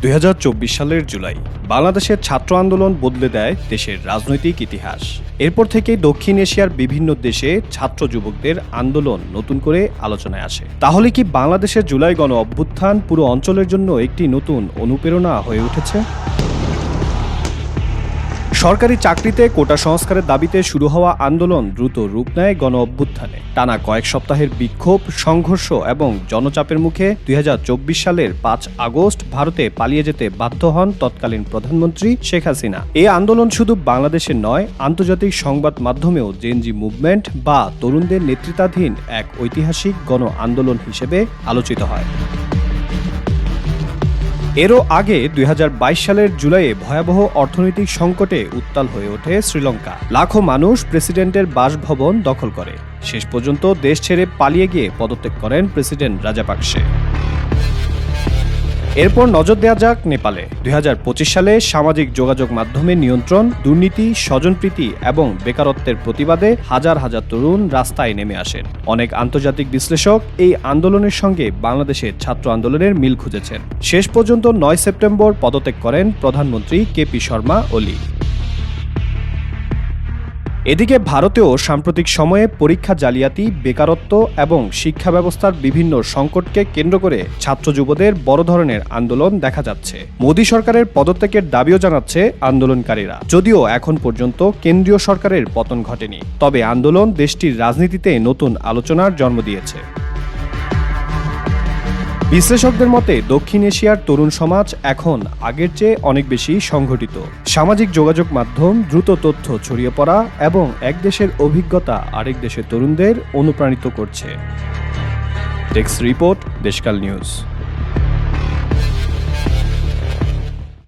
2024 সালের জুলাই বাংলাদেশের ছাত্র আন্দোলন বদলে দেয় দেশের রাজনৈতিক ইতিহাস। এরপর থেকেই দক্ষিণ এশিয়ার বিভিন্ন দেশে ছাত্র যুবকদের আন্দোলন নতুন করে আলোচনায় আসে। তাহলে কি বাংলাদেশের জুলাই গণ অভ্যুত্থান পুরো অঞ্চলের জন্য একটি নতুন অনুপ্রেরণা হয়ে উঠেছে? সরকারি চাকরিতে কোটা সংস্কারের দাবিতে শুরু হওয়া আন্দোলন দ্রুত রূপ নেয় গণ অভ্যুত্থানে। টানা কয়েক সপ্তাহের বিক্ষোভ, সংঘর্ষ এবং জনচাপের মুখে 2024 সালের 5 আগস্ট ভারতে পালিয়ে যেতে বাধ্য হন তৎকালীন প্রধানমন্ত্রী শেখ হাসিনা। এই আন্দোলন শুধু বাংলাদেশের নয়, আন্তর্জাতিক সংবাদ মাধ্যমেও জেনজি মুভমেন্ট বা তরুণদের নেতৃত্বাধীন এক ঐতিহাসিক গণ আন্দোলন হিসেবে আলোচিত হয়। এরও আগে 2022 সালের জুলাইয়ে ভয়াবহ অর্থনৈতিক সংকটে উত্তাল হয়ে ওঠে শ্রীলঙ্কা। লাখো মানুষ প্রেসিডেন্টের বাসভবন দখল করে। শেষ পর্যন্ত দেশ ছেড়ে পালিয়ে গিয়ে পদত্যাগ করেন প্রেসিডেন্ট রাজাপাকসে। এরপর নজর দেওয়া যাক নেপালে। 2025 সালে সামাজিক যোগাযোগ মাধ্যমে নিয়ন্ত্রণ, দুর্নীতি, স্বজনপ্রীতি এবং বেকারত্বের প্রতিবাদে হাজার হাজার তরুণ রাস্তায় নেমে আসেন। অনেক আন্তর্জাতিক বিশ্লেষক এই আন্দোলনের সঙ্গে বাংলাদেশের ছাত্র আন্দোলনের মিল খুঁজেছেন। শেষ পর্যন্ত 9 সেপ্টেম্বর পদত্যাগ করেন প্রধানমন্ত্রী কেপি শর্মা ওলি। এদিকে ভারতেও সাম্প্রতিক সময়ে পরীক্ষা জালিয়াতি, বেকারত্ব এবং শিক্ষা ব্যবস্থার বিভিন্ন সংকটকে কেন্দ্র করে ছাত্র যুবদের বড় ধরনের আন্দোলন দেখা যাচ্ছে। মোদী সরকারের পদত্যাগের দাবিও জানাচ্ছে আন্দোলনকারীরা। যদিও এখন পর্যন্ত কেন্দ্রীয় সরকারের পতন ঘটেনি, তবে আন্দোলন দেশটির রাজনীতিতে নতুন আলোচনার জন্ম দিয়েছে। বিশ্লেষকদের মতে দক্ষিণ এশিয়ার তরুণ সমাজ এখন আগের চেয়ে অনেক বেশি সংগঠিত। সামাজিক যোগাযোগ মাধ্যম, দ্রুত তথ্য ছড়িয়ে পড়া এবং এক দেশের অভিজ্ঞতা আরেক দেশের তরুণদের অনুপ্রাণিত করছে। Desk report, Deshkal news.